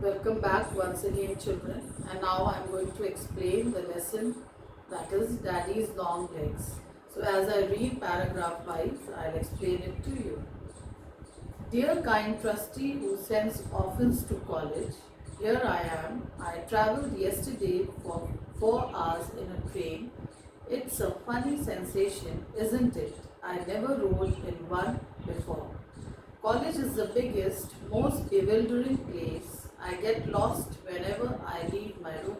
Welcome back once again, children. And now I'm going to explain the lesson, that is Daddy's Long Legs. So, as I read paragraph wise, I'll explain it to you. Dear kind trustee who sends orphans to college, here I am. I travelled yesterday for 4 hours in a train. It's a funny sensation, isn't it? I never rode in one before. College is the biggest, most bewildering place. I get lost whenever I leave my room.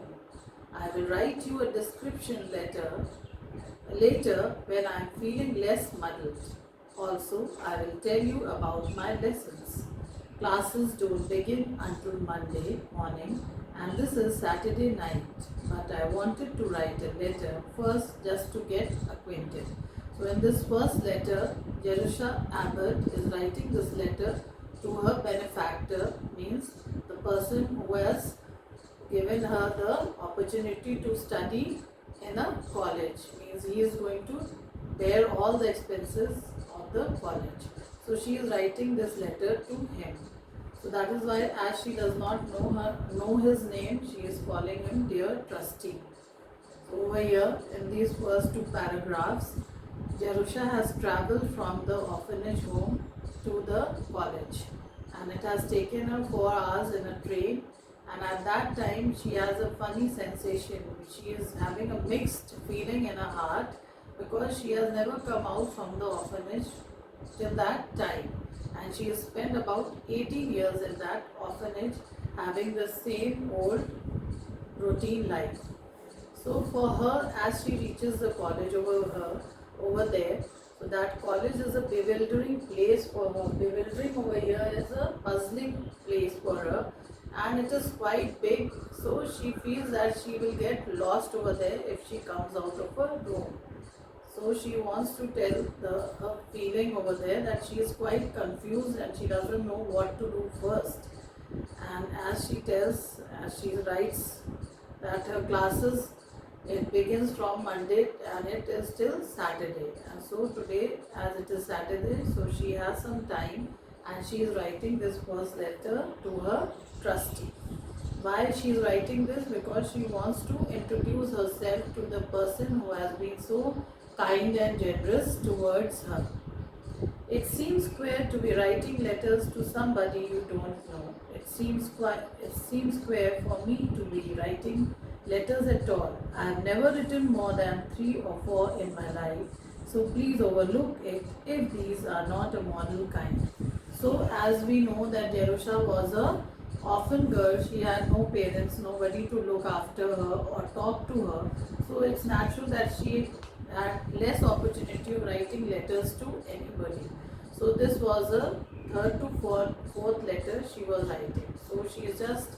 I will write you a description letter later when I am feeling less muddled. Also, I will tell you about my lessons. Classes don't begin until Monday morning and this is Saturday night. But I wanted to write a letter first just to get acquainted. So in this first letter, Jerusha Abbott is writing this letter to her benefactor, means the person who has given her the opportunity to study in a college, means he is going to bear all the expenses of the college. So she is writing this letter to him. So that is why, as she does not know his name, she is calling him dear trustee. So over here in these first two paragraphs, Jerusha has travelled from the orphanage home to the college, and it has taken her 4 hours in a train, and at that time she has a funny sensation. She is having a mixed feeling in her heart because she has never come out from the orphanage till that time, and she has spent about 18 years in that orphanage having the same old routine life. So for her, as she reaches the college over there, so that college is a bewildering place for her. Bewildering over here is a puzzling place for her, and it is quite big, so she feels that she will get lost over there if she comes out of her room. So she wants to tell her feeling over there that she is quite confused and she doesn't know what to do first. And as she writes that her classes, it begins from Monday and it is till Saturday. And so today, as it is Saturday, so she has some time and she is writing this first letter to her trustee. Why she is writing this? Because she wants to introduce herself to the person who has been so kind and generous towards her. It seems queer to be writing letters to somebody you don't know. It seems queer for me to be writing letters at all. I have never written more than 3 or 4 in my life, so please overlook it if these are not a model kind. So as we know that Jerusha was a orphan girl, she had no parents, nobody to look after her or talk to her, so it's natural that she had less opportunity of writing letters to anybody. So this was a third to fourth letter she was writing. So she is just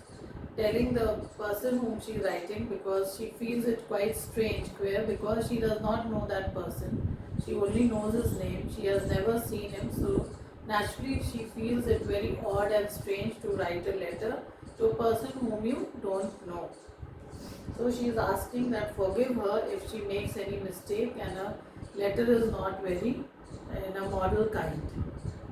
telling the person whom she is writing because she feels it quite strange, queer, because she does not know that person. She only knows his name. She has never seen him. So naturally she feels it very odd and strange to write a letter to a person whom you don't know. So she is asking that forgive her if she makes any mistake and her letter is not very in a model kind.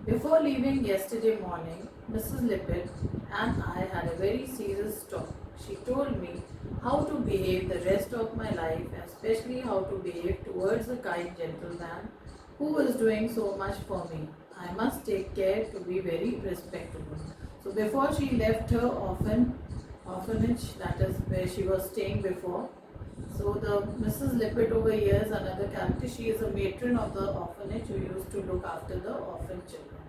Before leaving yesterday morning, Mrs. Lippett and I had a very serious talk. She told me how to behave the rest of my life, and especially how to behave towards a kind gentleman who is doing so much for me. I must take care to be very respectable. So before she left her orphanage, that is where she was staying before. So the Mrs. Lippett over here is another character. She is a matron of the orphanage who used to look after the orphan children.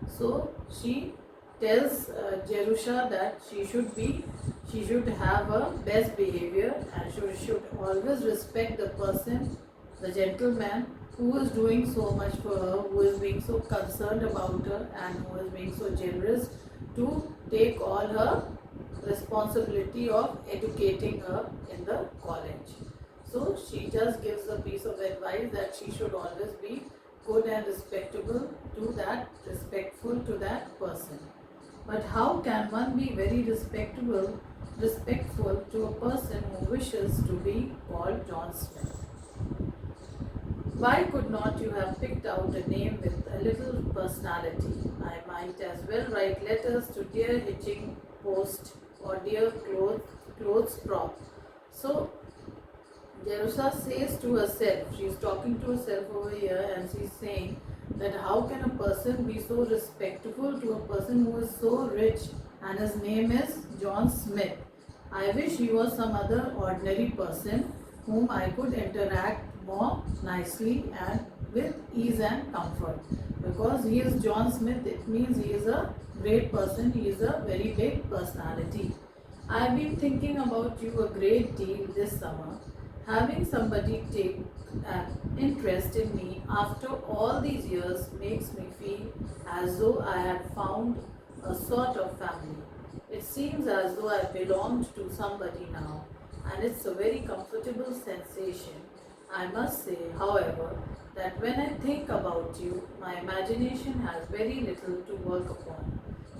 So she tells Jerusha that she should have a best behavior and she should always respect the person, the gentleman who is doing so much for her, who is being so concerned about her and who is being so generous to take all her responsibility of educating her in the college. So she just gives a piece of advice that she should always be good and respectful to that person. But how can one be very respectful to a person who wishes to be called John Smith? Why could not you have picked out a name with a little personality? I might as well write letters to dear Hitching Post or dear clothes prop. So Jerusha says to herself, she's talking to herself over here and she's saying that how can a person be so respectful to a person who is so rich and his name is John Smith. I wish he was some other ordinary person whom I could interact more nicely and with ease and comfort. Because he is John Smith, it means he is a great person, he is a very big personality. I've been thinking about you a great deal this summer. Having somebody take an interest in me after all these years makes me feel as though I had found a sort of family. It seems as though I belonged to somebody now, and it's a very comfortable sensation. I must say, however, that when I think about you, my imagination has very little to work upon.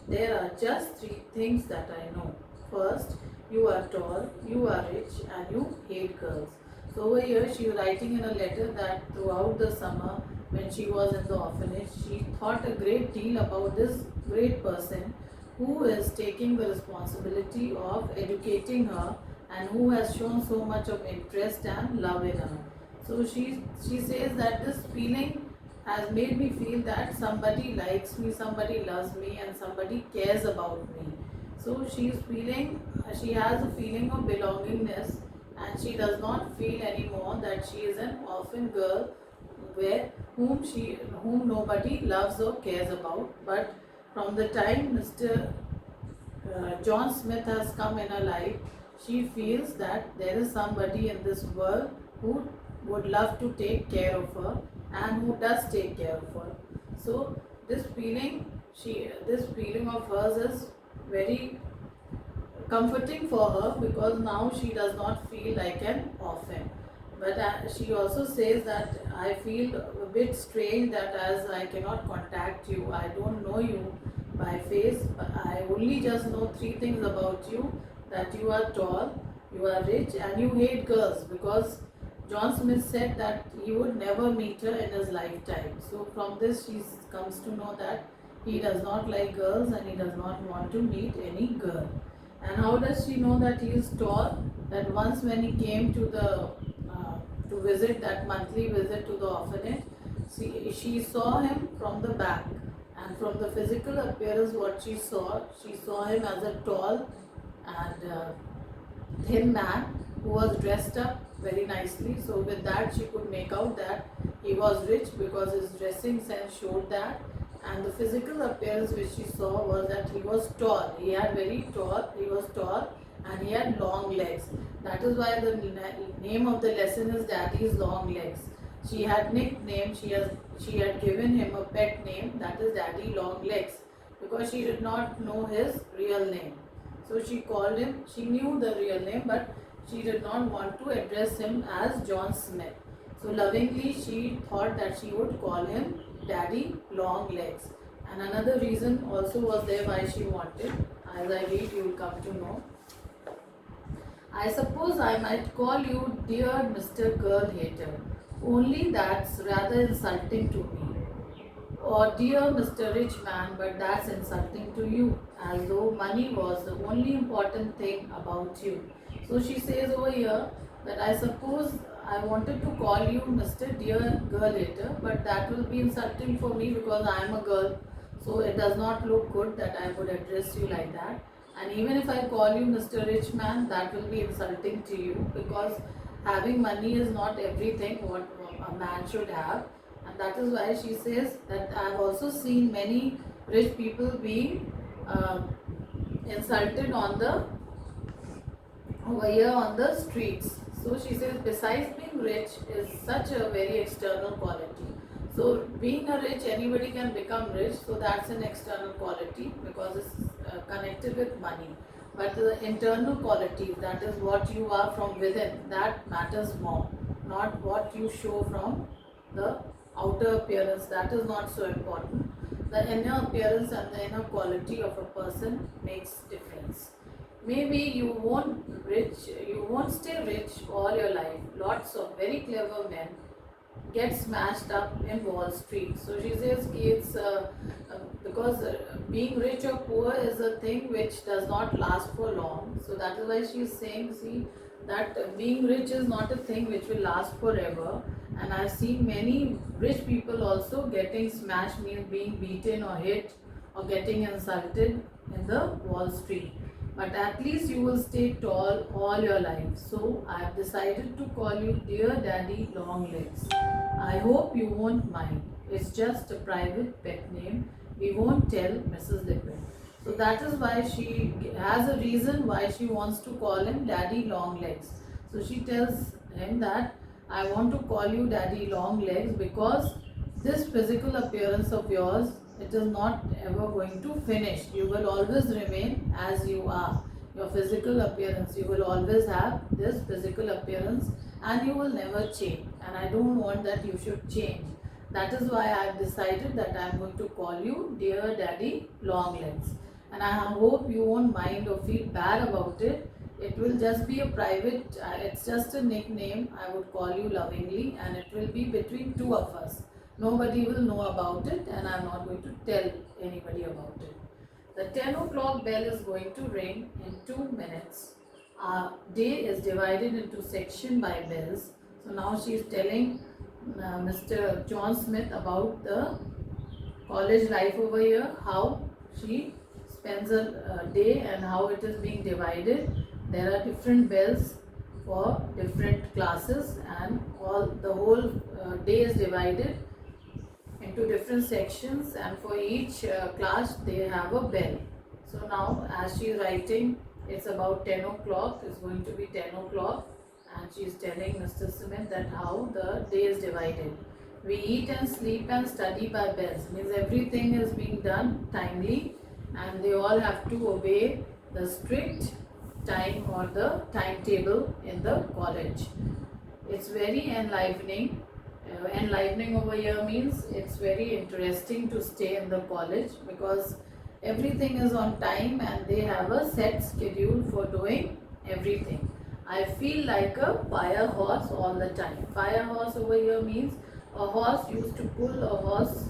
There are just three things that I know. First, you are tall, you are rich, and you hate girls. So over here, she was writing in a letter that throughout the summer, when she was in the orphanage, she thought a great deal about this great person who is taking the responsibility of educating her and who has shown so much of interest and love in her. So she says that this feeling has made me feel that somebody likes me, somebody loves me, and somebody cares about me. So she has a feeling of belongingness, and she does not feel anymore that she is an orphan girl where whom nobody loves or cares about. But from the time Mr. John Smith has come in her life, she feels that there is somebody in this world who would love to take care of her and who does take care of her. So this feeling of hers is very comforting for her because now she does not feel like an orphan. But she also says that I feel a bit strange that as I cannot contact you, I don't know you by face, but I only just know three things about you: that you are tall, you are rich, and you hate girls, because John Smith said that he would never meet her in his lifetime. So from this she comes to know that he does not like girls and he does not want to meet any girl. And how does she know that he is tall? That once when he came to visit, that monthly visit to the orphanage, she saw him from the back, and from the physical appearance what she saw him as a tall and thin man who was dressed up very nicely. So with that she could make out that he was rich because his dressing sense showed that, and the physical appearance which she saw was that he was tall. He was tall and he had long legs. That is why the name of the lesson is Daddy's Long Legs. She had nicknamed, she had given him a pet name, that is Daddy Long Legs, because she did not know his real name. So she called him, she knew the real name, but she did not want to address him as John Smith. So lovingly she thought that she would call him Daddy Long Legs. And another reason also was there why she wanted. As I read, you will come to know. I suppose I might call you dear Mr. Girl Hater. Only that's rather insulting to me. Or dear Mr. Rich Man, but that's insulting to you, as though money was the only important thing about you. So she says over here that I suppose I wanted to call you Mr. Dear Girl Hater, but that will be insulting for me because I am a girl. So it does not look good that I would address you like that. And even if I call you Mr. Rich Man, that will be insulting to you, because having money is not everything what a man should have. And that is why she says that I have also seen many rich people being insulted over here on the streets. So she says besides being rich is such a very external quality. So being a rich, anybody can become rich, so that's an external quality because it's connected with money. But the internal quality, that is what you are from within, that matters more, not what you show from the outer appearance. That is not so important. The inner appearance and the inner quality of a person makes difference. Maybe you won't stay rich all your life. Lots of very clever men get smashed up in Wall Street. So she says ki it's because being rich or poor is a thing which does not last for long. So that is why she is saying, see, that being rich is not a thing which will last forever. And I've seen many rich people also getting smashed, means being beaten or hit or getting insulted in the Wall Street. But at least you will stay tall all your life. So I have decided to call you Dear Daddy Longlegs. I hope you won't mind. It's just a private pet name. We won't tell Mrs. Lippin. So that is why she has a reason why she wants to call him Daddy Longlegs. So she tells him that I want to call you Daddy Longlegs because this physical appearance of yours, it is not ever going to finish. You will always remain as you are. Your physical appearance, you will always have this physical appearance and you will never change. And I don't want that you should change. That is why I have decided that I am going to call you Dear Daddy Longlegs. And I hope you won't mind or feel bad about it. It will just be a private, it's just a nickname. I would call you lovingly, and it will be between two of us. Nobody will know about it, and I'm not going to tell anybody about it. The 10 o'clock bell is going to ring in 2 minutes. Our day is divided into section by bells. So now she is telling Mr. John Smith about the college life over here, how she spends a day and how it is being divided. There are different bells for different classes, and the whole day is divided into different sections, and for each class they have a bell. So now as she is writing, it's about 10 o'clock, it's going to be 10 o'clock, and she is telling Mr. Smith that how the day is divided. We eat and sleep and study by bells, means everything is being done timely and they all have to obey the strict time or the timetable in the college. It's very enlivening. Enlivening over here means it's very interesting to stay in the college because everything is on time and they have a set schedule for doing everything. I feel like a fire horse all the time. Fire horse over here means a horse used to pull a horse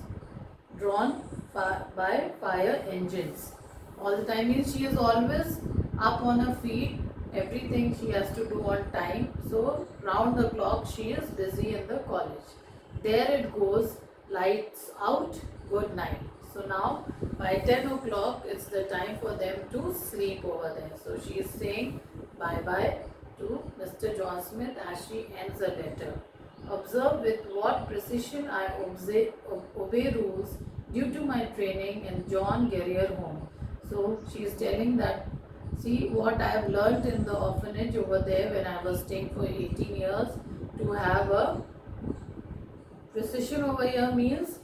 drawn by fire engines. All the time means she is always up on her feet. Everything she has to do on time. So round the clock she is busy in the college. There it goes, lights out, good night. So now by 10 o'clock it's the time for them to sleep over there. So she is saying bye bye to Mr. John Smith as she ends the letter. Observe with what precision I obey rules due to my training in John Guerrier Home. So she is telling that, see what I have learnt in the orphanage over there when I was staying for 18 years, to have a precision over here means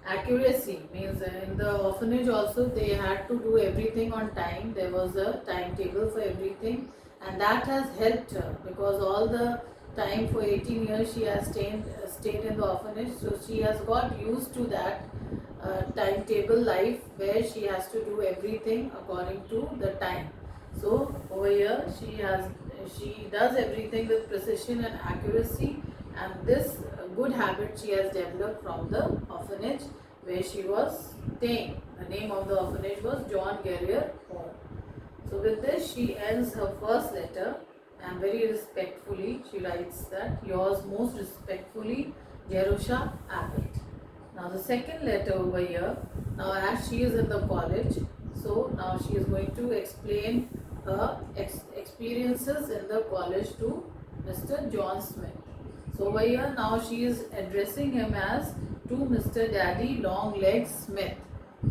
accuracy, means in the orphanage also they had to do everything on time. There was a timetable for everything, and that has helped her because all the time for 18 years she has stayed in the orphanage, so she has got used to that timetable life where she has to do everything according to the time. So over here she does everything with precision and accuracy, and this good habit she has developed from the orphanage where she was staying. The name of the orphanage was John Guerrier Home. So with this she ends her first letter, and very respectfully she writes that yours most respectfully, Jerusha Abbott. Now the second letter over here, now as she is in the college, so now she is going to explain her experiences in the college to Mr. John Smith. So over here now she is addressing him as to Mr. Daddy Longlegs Smith.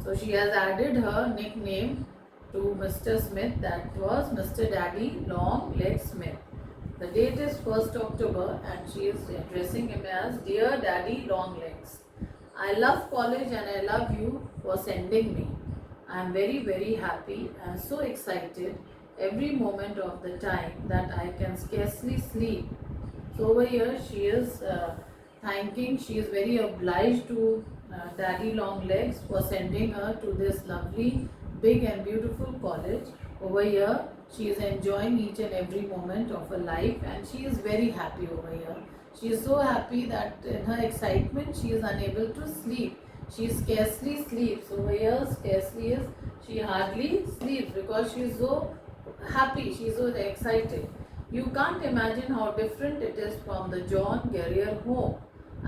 So she has added her nickname to Mr. Smith, that was Mr. Daddy Longlegs Smith. The date is 1st October and she is addressing him as Dear Daddy Longlegs. I love college and I love you for sending me. I am very happy and so excited every moment of the time that I can scarcely sleep. So over here she is thanking, she is very obliged to Daddy Longlegs for sending her to this lovely, big and beautiful college. Over here she is enjoying each and every moment of her life and she is very happy over here. She is so happy that in her excitement she is unable to sleep. She scarcely sleeps. Over here, scarcely is she hardly sleeps because she is so happy. She is so excited. You can't imagine how different it is from the John Guerrier home.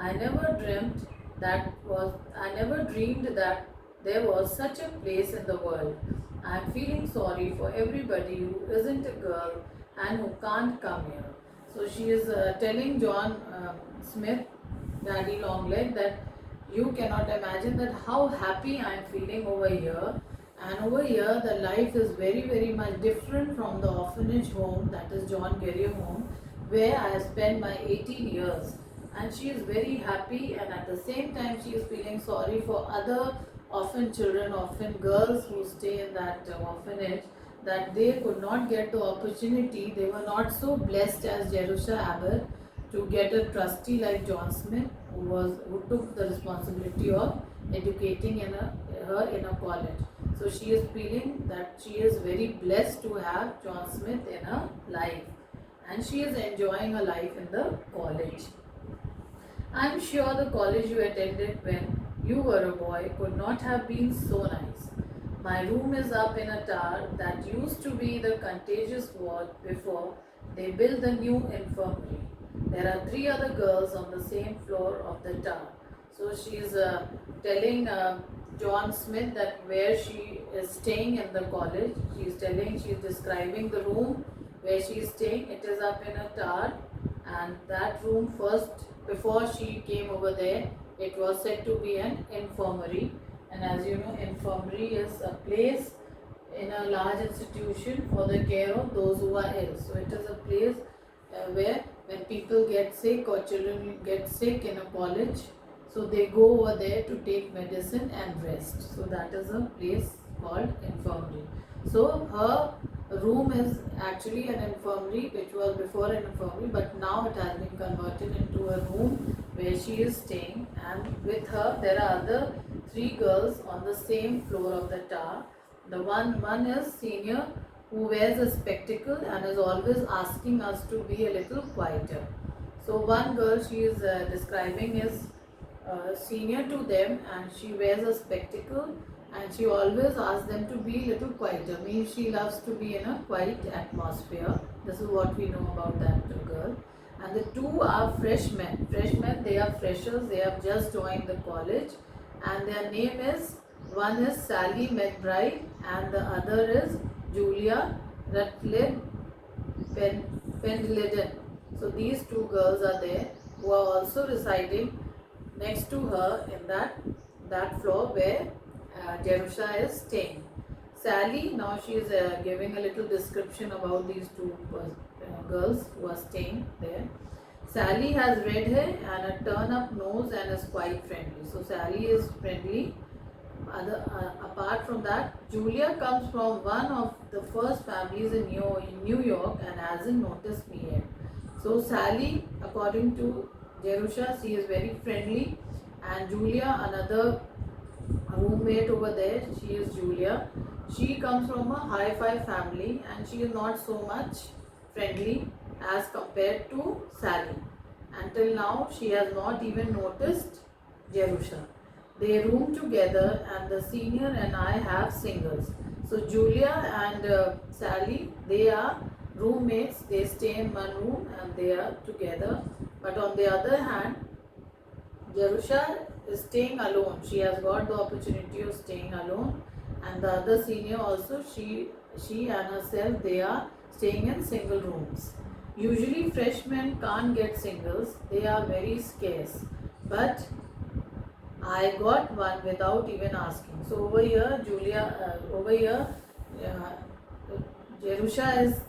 I never dreamt I never dreamed that there was such a place in the world. I am feeling sorry for everybody who isn't a girl and who can't come here. So she is telling John Smith, Daddy Longleg, that you cannot imagine that how happy I am feeling over here. And over here, the life is very, very much different from the orphanage home, that is John Guerrier home, where I have spent my 18 years. And she is very happy, and at the same time, she is feeling sorry for other orphan children, orphan girls who stay in that orphanage, that they could not get the opportunity. They were not so blessed as Jerusha Abbott to get a trustee like John Smith, who took the responsibility of educating her in a college. So she is feeling that she is very blessed to have John Smith in her life, and she is enjoying her life in the college. I am sure the college you attended when you were a boy could not have been so nice. My room is up in a tower that used to be the contagious ward before they built the new infirmary. There are 3 other girls on the same floor of the tower. So she is telling John Smith that where she is staying in the college. She is describing the room where she is staying. It is up in a tower, and that room first, before she came over there, it was said to be an infirmary. And as you know, infirmary is a place in a large institution for the care of those who are ill. So it is a place where when people get sick or children get sick in a college, so they go over there to take medicine and rest. So that is a place called infirmary. So her room is actually an infirmary, which was before an infirmary, but now it has been converted into a room where she is staying, and with her there are other 3 girls on the same floor of the tower. The one is senior, who wears a spectacle and is always asking us to be a little quieter. So one girl she is describing is senior to them, and she wears a spectacle, and she always asks them to be a little quieter. Means she loves to be in a quiet atmosphere. This is what we know about that girl. And the 2 are freshmen. Freshmen, they are freshers. They have just joined the college, and their name is, one is Sally McBride and the other is Julia Rutledge Pendleton. So these 2 girls are there who are also residing next to her in that floor where Jerusha is staying. Sally, now she is giving a little description about these 2 girls who are staying there. Sally has red hair and a turn-up nose and is quite friendly. So Sally is friendly. Apart from that, Julia comes from one of the first families in New York and hasn't noticed me yet. So Sally, according to Jerusha, she is very friendly, and Julia, another roommate over there, she is Julia. She comes from a hi-fi family, and she is not so much friendly as compared to Sally. Until now, she has not even noticed Jerusha. They room together, and the senior and I have singles. So Julia and Sally, they are roommates. They stay in one room and they are together. But on the other hand, Jerusha is staying alone. She has got the opportunity of staying alone, and the other senior also, she and herself, they are staying in single rooms. Usually freshmen can't get singles. They are very scarce. But I got one without even asking. So over here, Jerusha is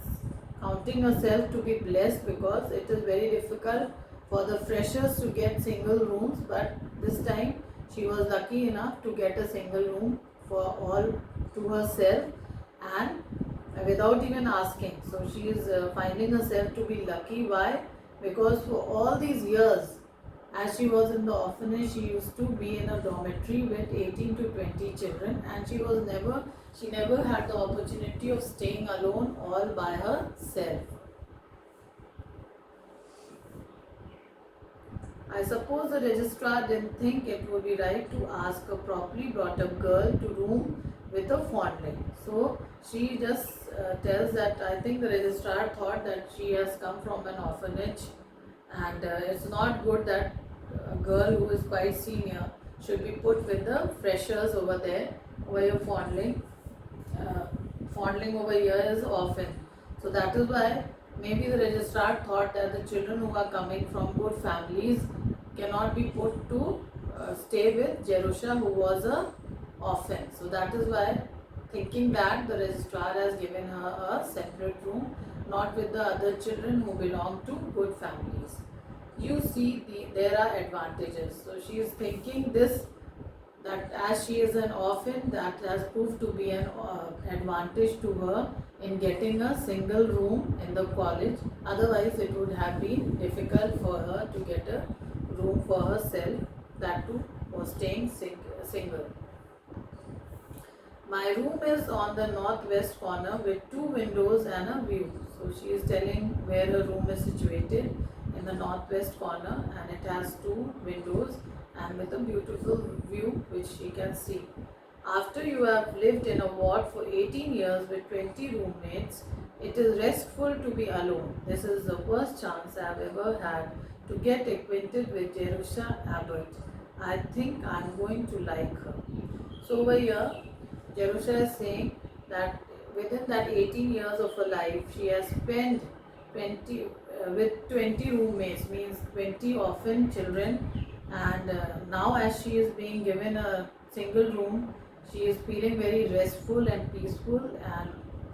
counting herself to be blessed, because it is very difficult for the freshers to get single rooms. But this time she was lucky enough to get a single room for all to herself, and without even asking. So she is finding herself to be lucky. Why? Because for all these years, as she was in the orphanage, she used to be in a dormitory with 18 to 20 children, and she never had the opportunity of staying alone all by herself. I suppose the registrar didn't think it would be right to ask a properly brought up girl to room with a fondling. So she just tells that I think the registrar thought that she has come from an orphanage, and it's not good that a girl who is quite senior should be put with the freshers over there where fondling. Uh, Fondling over here is often. So that is why maybe the registrar thought that the children who are coming from good families cannot be put to stay with Jerusha, who was a orphan. So that is why, thinking that, the registrar has given her a separate room, not with the other children who belong to good families. You see, there are advantages. So she is thinking this, that as she is an orphan, that has proved to be an advantage to her in getting a single room in the college. Otherwise it would have been difficult for her to get a room for herself, that too was staying single. My room is on the northwest corner with 2 windows and a view. So she is telling where her room is situated, in the northwest corner, and it has 2 windows and with a beautiful view which she can see. After you have lived in a ward for 18 years with 20 roommates, it is restful to be alone. This is the first chance I have ever had to get acquainted with Jerusha Abbott. I think I am going to like her. So over here, Jerusha is saying that within that 18 years of her life, she has spent 20 with 20 roommates, means 20 orphan children, and now as she is being given a single room, she is feeling very restful and peaceful and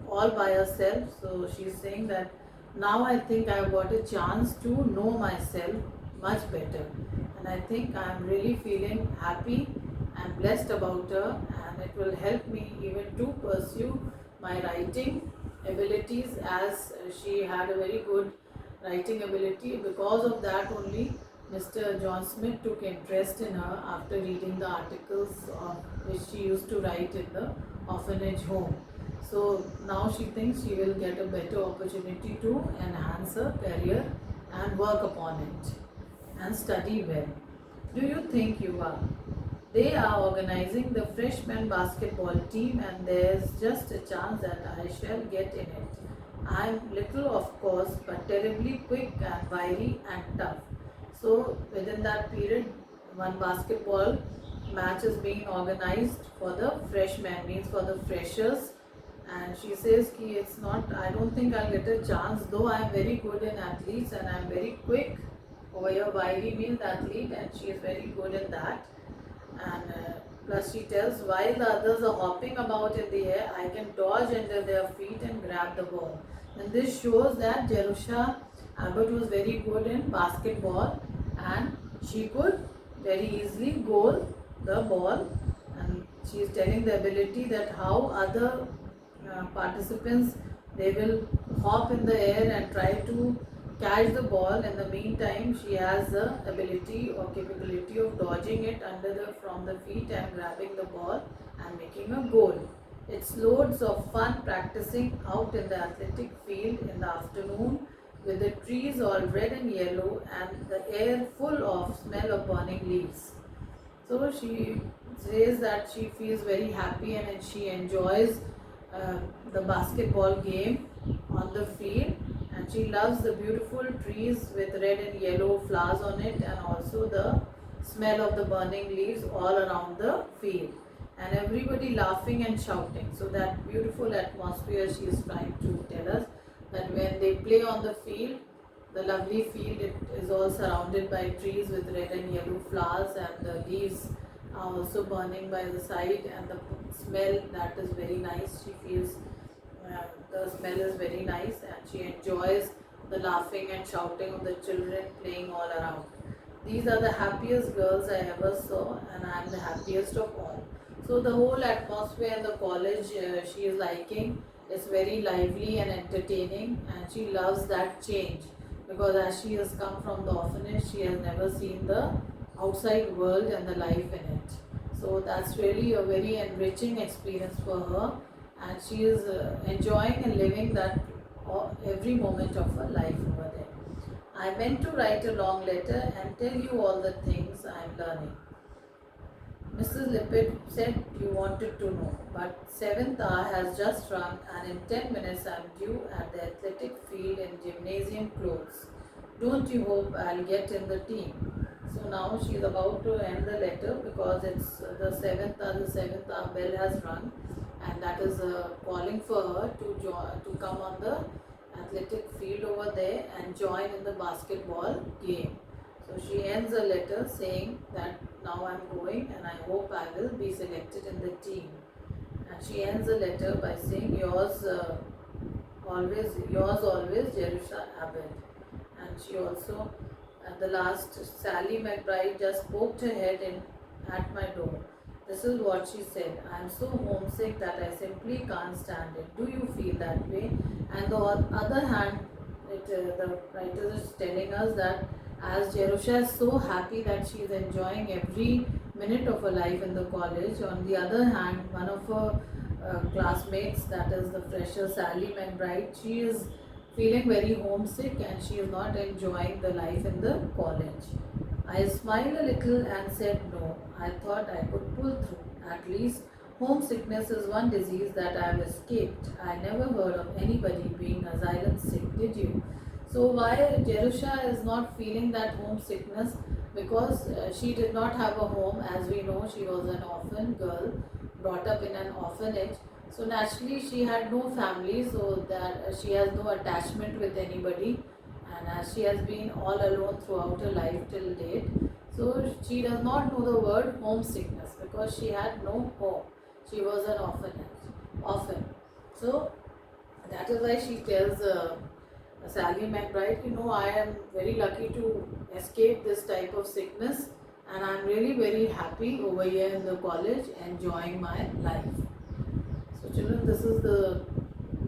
all by herself. So she is saying that now I think I have got a chance to know myself much better, and I think I am really feeling happy and blessed about her, and it will help me even to pursue my writing abilities, as she had a very good writing ability. Because of that only, Mr. John Smith took interest in her after reading the articles which she used to write in the orphanage home. So now she thinks she will get a better opportunity to enhance her career and work upon it and study well. Do you think you are? They are organizing the freshman basketball team, and there's just a chance that I shall get in it. I'm little, of course, but terribly quick and wiry and tough. So within that period, one basketball match is being organized for the freshmen, means for the freshers. And she says ki it's not, I don't think I'll get a chance, though I am very good in athletes and I am very quick. Over here, wiry means athlete, and she is very good in that. And plus she tells, while the others are hopping about in the air, I can dodge under their feet and grab the ball. And this shows that Jerusha Abbott was very good in basketball, and she could very easily goal the ball. And she is telling the ability that how other participants, they will hop in the air and try to catch the ball. In the meantime, she has the ability or capability of dodging it from the feet and grabbing the ball and making a goal. It's loads of fun practicing out in the athletic field in the afternoon, with the trees all red and yellow and the air full of smell of burning leaves. So she says that she feels very happy and she enjoys the basketball game on the field, and she loves the beautiful trees with red and yellow flowers on it, and also the smell of the burning leaves all around the field, and everybody laughing and shouting. So that beautiful atmosphere she is trying to tell us, that when they play on the field, the lovely field, it is all surrounded by trees with red and yellow flowers, and the leaves are also burning by the side, and the smell, that is very nice. She feels the smell is very nice, and she enjoys the laughing and shouting of the children playing all around. These are the happiest girls I ever saw, and I am the happiest of all. So the whole atmosphere in the college she is liking. It's very lively and entertaining, and she loves that change, because as she has come from the orphanage, she has never seen the outside world and the life in it. So that's really a very enriching experience for her, and she is enjoying and living that every moment of her life over there. I meant to write a long letter and tell you all the things I am learning. Mrs. Lippett said you wanted to know, but seventh hour has just rung and in 10 minutes I am due at the athletic field in gymnasium clothes. Don't you hope I'll get in the team? So now she is about to end the letter because it's the seventh hour bell has rung, and that is calling for her to come on the athletic field over there and join in the basketball game. So she ends the letter saying that now I'm going and I hope I will be selected in the team. And she ends the letter by saying yours always, Jerusha Abbott. And she also, at the last, Sally McBride just poked her head in at my door. This is what she said. I am so homesick that I simply can't stand it. Do you feel that way? And on the other hand, the writer is telling us that as Jerusha is so happy that she is enjoying every minute of her life in the college, on the other hand, one of her classmates, that is the fresher Sally McBride, she is feeling very homesick and she is not enjoying the life in the college. I smiled a little and said no. I thought I could pull through. At least homesickness is one disease that I have escaped. I never heard of anybody being asylum sick, did you? So why Jerusha is not feeling that homesickness? Because she did not have a home. As we know, she was an orphan girl brought up in an orphanage. So naturally she had no family, so that she has no attachment with anybody, and as she has been all alone throughout her life till date, so she does not know the word homesickness because she had no home. She was an orphan. So that is why she tells Sally McBride, I am very lucky to escape this type of sickness and I am really very happy over here in the college enjoying my life. So children, this is the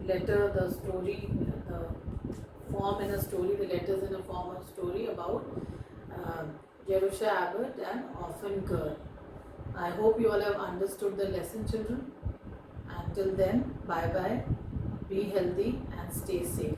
letter, the story, the form in a story, the letters in a form of story about Jerusha Abbott and Orphan Girl. I hope you all have understood the lesson, children. Until then, bye bye, be healthy and stay safe.